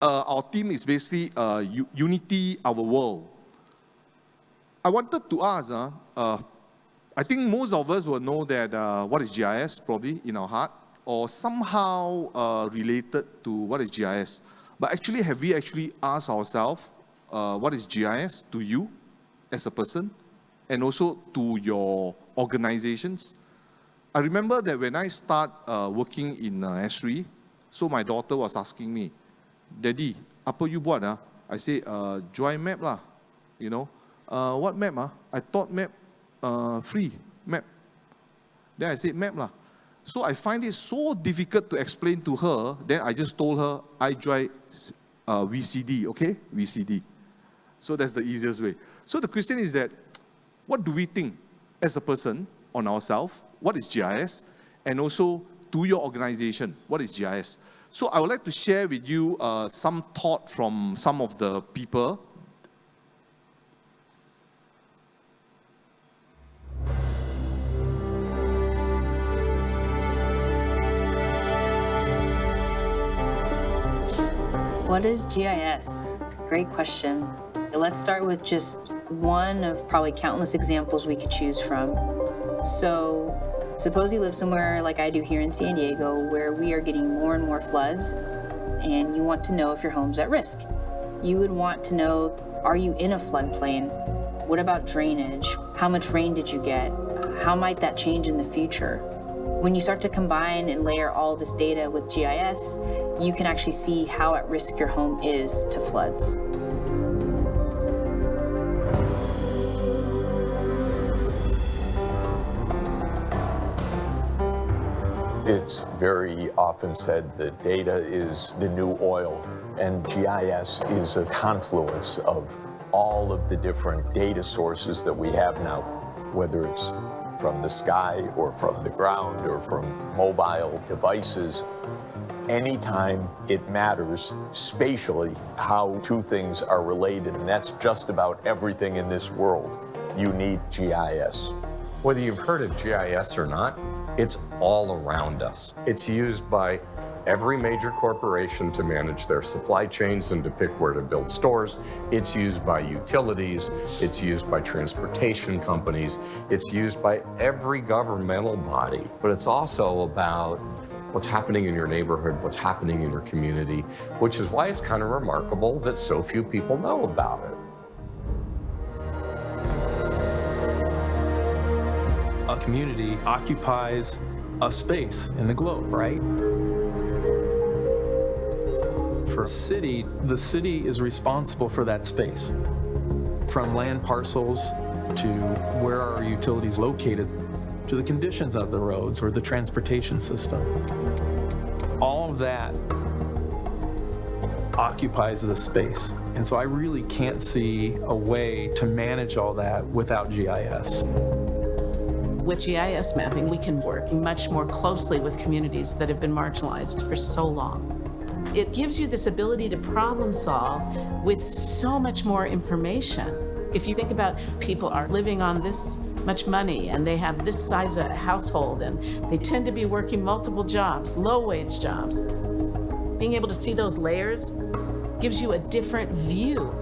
our theme is basically Unity, Our World. I wanted to ask, I think most of us will know that what is GIS, probably in our heart, or somehow related to what is GIS. But actually, have we actually asked ourselves, what is GIS to you as a person, and also to your organizations? I remember that when I start working in S3, so my daughter was asking me, Daddy, apa you buat? I say, join map lah, you know. What map? I thought map, free map. Then I said map lah. So I find it so difficult to explain to her, then I just told her, I join VCD, okay? VCD. So that's the easiest way. So the question is that, what do we think as a person on ourselves? What is GIS? And also to your organization, what is GIS? So I would like to share with you some thought from some of the people. What is GIS? Great question. Let's start with just one of probably countless examples we could choose from. So suppose you live somewhere like I do here in San Diego, where we are getting more and more floods, and you want to know if your home's at risk. You would want to know, are you in a floodplain? What about drainage? How much rain did you get? How might that change in the future? When you start to combine and layer all this data with GIS, you can actually see how at risk your home is to floods. It's very often said that data is the new oil, and GIS is a confluence of all of the different data sources that we have now, whether it's from the sky or from the ground or from mobile devices. Anytime it matters spatially how two things are related, and that's just about everything in this world, you need GIS. Whether you've heard of GIS or not, it's all around us. It's used by every major corporation to manage their supply chains and to pick where to build stores. It's used by utilities. It's used by transportation companies. It's used by every governmental body. But it's also about what's happening in your neighborhood, what's happening in your community, which is why it's kind of remarkable that so few people know about it. A community occupies a space in the globe, right? For a city, the city is responsible for that space. From land parcels to where are utilities located, to the conditions of the roads or the transportation system. All of that occupies the space. And so I really can't see a way to manage all that without GIS. With GIS mapping, we can work much more closely with communities that have been marginalized for so long. It gives you this ability to problem solve with so much more information. If you think about people are living on this much money and they have this size of household and they tend to be working multiple jobs, low-wage jobs, being able to see those layers gives you a different view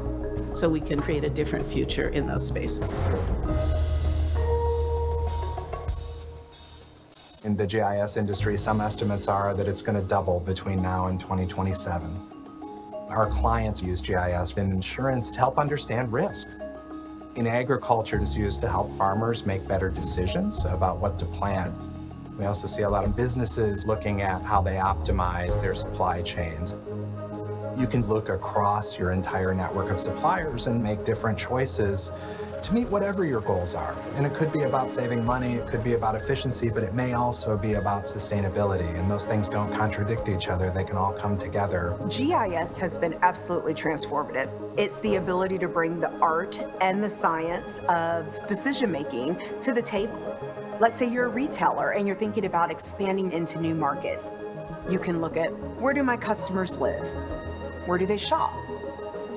so we can create a different future in those spaces. In the GIS industry, some estimates are that it's going to double between now and 2027. Our clients use GIS in insurance to help understand risk. In agriculture, it's used to help farmers make better decisions about what to plant. We also see a lot of businesses looking at how they optimize their supply chains. You can look across your entire network of suppliers and make different choices to meet whatever your goals are. And it could be about saving money, it could be about efficiency, but it may also be about sustainability. And those things don't contradict each other, they can all come together. GIS has been absolutely transformative. It's the ability to bring the art and the science of decision-making to the table. Let's say you're a retailer and you're thinking about expanding into new markets. You can look at, where do my customers live? Where do they shop?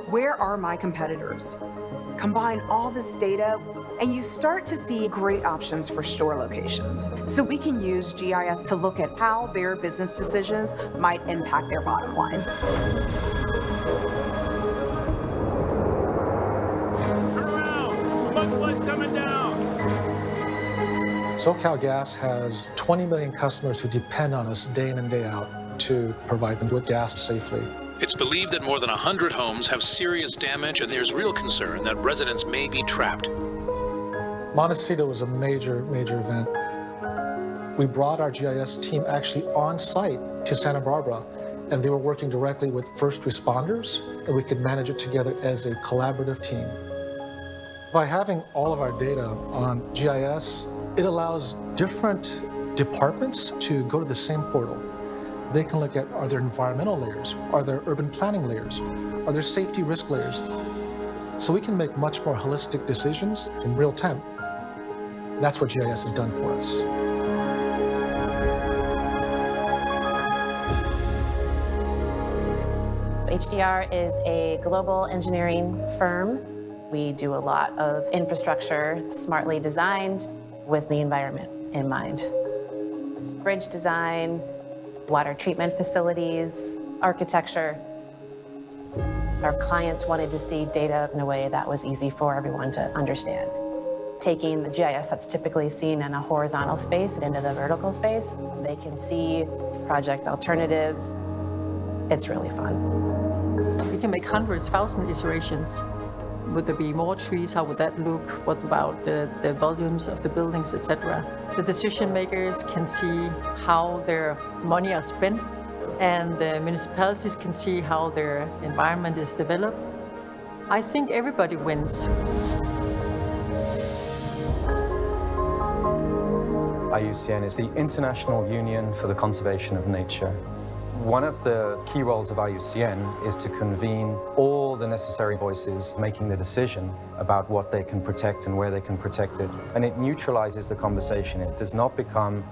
Where are my competitors? Combine all this data, and you start to see great options for store locations. So we can use GIS to look at how their business decisions might impact their bottom line. SoCalGas has 20 million customers who depend on us day in and day out to provide them with gas safely. It's believed that more than 100 homes have serious damage, and there's real concern that residents may be trapped. Montecito was a major event. We brought our GIS team actually on site to Santa Barbara, and they were working directly with first responders, and we could manage it together as a collaborative team. By having all of our data on GIS, it allows different departments to go to the same portal. They can look at, are there environmental layers? Are there urban planning layers? Are there safety risk layers? So we can make much more holistic decisions in real time. That's what GIS has done for us. HDR is a global engineering firm. We do a lot of infrastructure smartly designed with the environment in mind. Bridge design, water treatment facilities, architecture. Our clients wanted to see data in a way that was easy for everyone to understand. Taking the GIS that's typically seen in a horizontal space into the vertical space, they can see project alternatives. It's really fun. We can make hundreds, thousands iterations. Would there be more trees? How would that look? What about the volumes of the buildings, etc.? The decision makers can see how their money are spent, and the municipalities can see how their environment is developed. I think everybody wins. IUCN is the International Union for the Conservation of Nature. One of the key roles of IUCN is to convene all the necessary voices making the decision about what they can protect and where they can protect it. And it neutralizes the conversation. It does not become,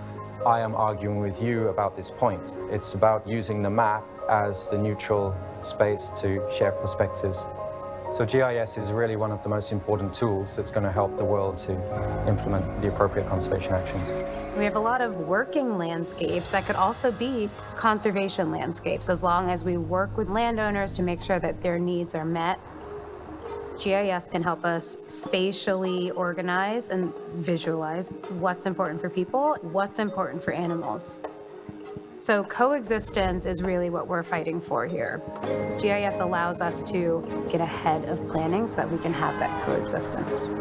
I am arguing with you about this point. It's about using the map as the neutral space to share perspectives. So GIS is really one of the most important tools that's going to help the world to implement the appropriate conservation actions. We have a lot of working landscapes that could also be conservation landscapes, as long as we work with landowners to make sure that their needs are met. GIS can help us spatially organize and visualize what's important for people, what's important for animals. So coexistence is really what we're fighting for here. GIS allows us to get ahead of planning so that we can have that coexistence.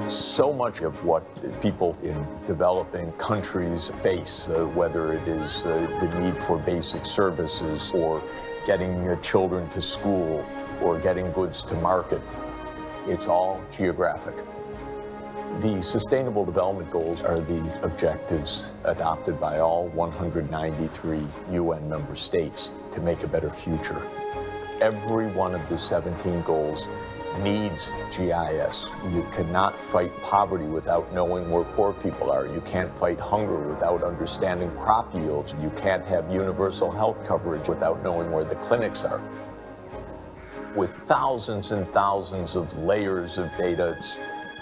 So much of what people in developing countries face, whether it is the need for basic services or getting children to school or getting goods to market, it's all geographic. The Sustainable Development Goals are the objectives adopted by all 193 UN member states to make a better future. Every one of the 17 goals needs GIS. You cannot fight poverty without knowing where poor people are. You can't fight hunger without understanding crop yields. You can't have universal health coverage without knowing where the clinics are. With thousands and thousands of layers of data, it's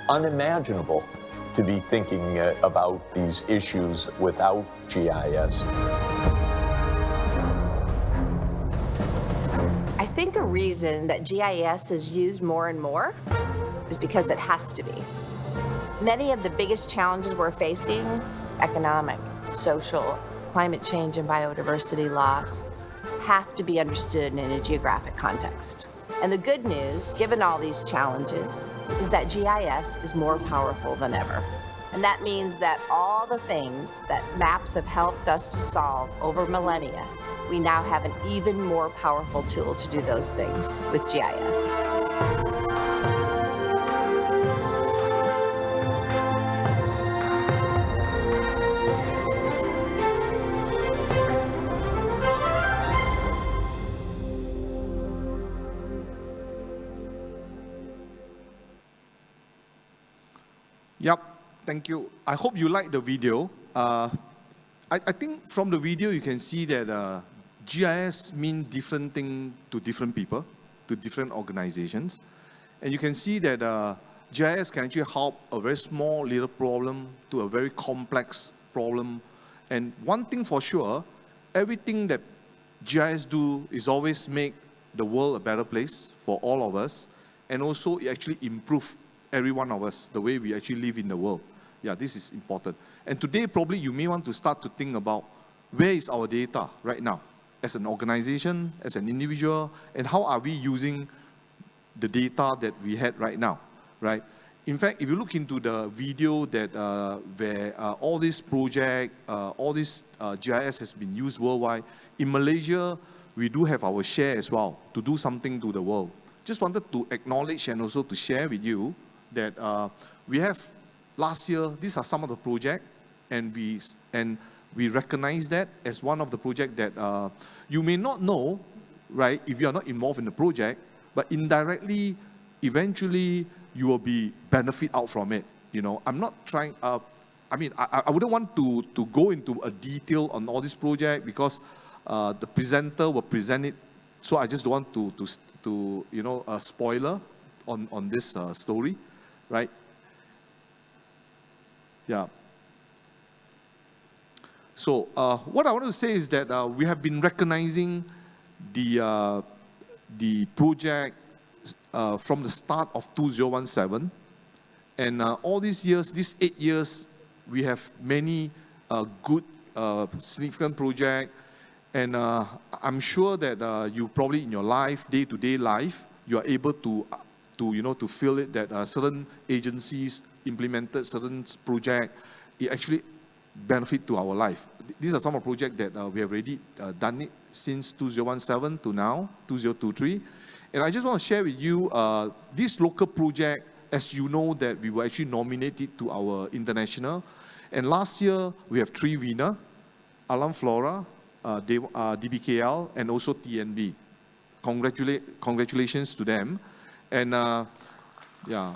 unimaginable to be thinking about these issues without GIS. I think a reason that GIS is used more and more is because it has to be. Many of the biggest challenges we're facing, economic, social, climate change and biodiversity loss, have to be understood in a geographic context. And the good news, given all these challenges, is that GIS is more powerful than ever. And that means that all the things that maps have helped us to solve over millennia, we now have an even more powerful tool to do those things with GIS. Yep, thank you. I hope you liked the video. I think from the video you can see that GIS means different things to different people, to different organizations. And you can see that GIS can actually help a very small little problem to a very complex problem. And one thing for sure, everything that GIS do is always make the world a better place for all of us, and also it actually improve every one of us, the way we actually live in the world. Yeah, this is important. And today, probably you may want to start to think about where is our data right now, as an organization, as an individual, and how are we using the data that we had right now, right? In fact, if you look into the video that where all this project, all this GIS has been used worldwide, in Malaysia, we do have our share as well to do something to the world. Just wanted to acknowledge and also to share with you that we have last year, these are some of the projects, and we recognize that as one of the projects that you may not know, right, if you are not involved in the project, but indirectly, eventually, you will be benefit out from it. You know, I'm not trying, I mean, I wouldn't want to go into a detail on all this project because the presenter will present it, so I just don't want to you know, a spoiler on this story, right? Yeah. So what I want to say is that we have been recognizing the project from the start of 2017, and all these years, these 8 years, we have many good, significant projects, and I'm sure that you probably in your life, day-to-day life, you are able to you know, to feel it that certain agencies implemented certain projects. It actually benefit to our life. These are some of the projects that we have already done it since 2017 to now, 2023. And I just want to share with you this local project, as you know, that we were actually nominated to our international. And last year, we have 3 winners, Alam Flora, DBKL, and also TNB. Congratulations to them. And yeah,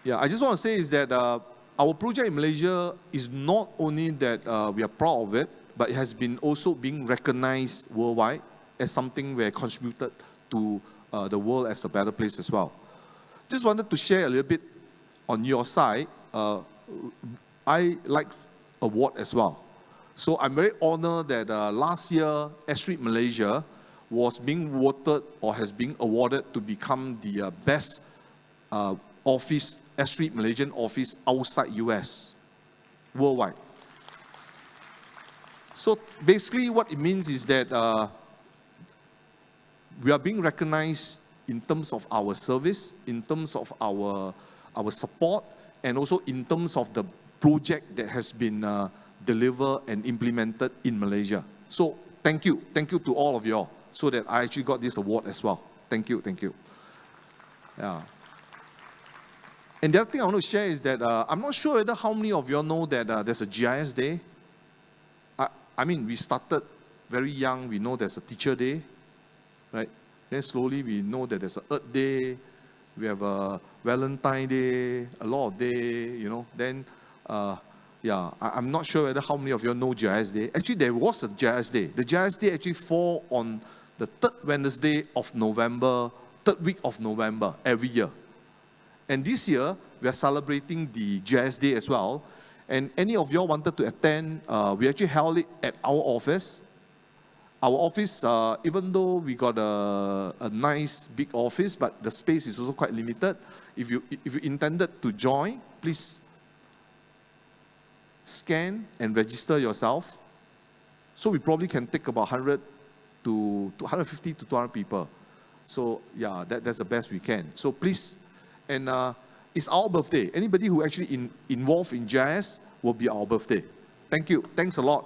I just want to say is that our project in Malaysia is not only that we are proud of it, but it has been also being recognized worldwide as something we have contributed to the world as a better place as well. Just wanted to share a little bit on your side. I like award as well. So I'm very honored that last year, S-Street Malaysia was being voted or has been awarded to become the best office, S-Street Malaysian office outside US, worldwide. So basically what it means is that we are being recognized in terms of our service, in terms of our support, and also in terms of the project that has been delivered and implemented in Malaysia. So thank you to all of you all, so that I actually got this award as well. Thank you. Yeah. And the other thing I want to share is that I'm not sure whether how many of you all know that there's a GIS day. I mean, we started very young. We know there's a teacher day, right? Then slowly we know that there's a Earth Day. We have a Valentine Day, a lot of day, you know. Then, yeah, I'm not sure whether how many of you know GIS Day. Actually, there was a GIS Day. The GIS Day actually fall on the 3rd Wednesday of November, 3rd week of November every year. And this year, we are celebrating the GIS Day as well. And any of you all wanted to attend, we actually held it at our office. Our office, even though we got a nice big office, but the space is also quite limited. If you intended to join, please scan and register yourself. So we probably can take about 100 to 150 to 200 people. So yeah, that's the best we can. So please, and it's our birthday. Anybody who actually involved in GIS will be our birthday. Thank you. Thanks a lot.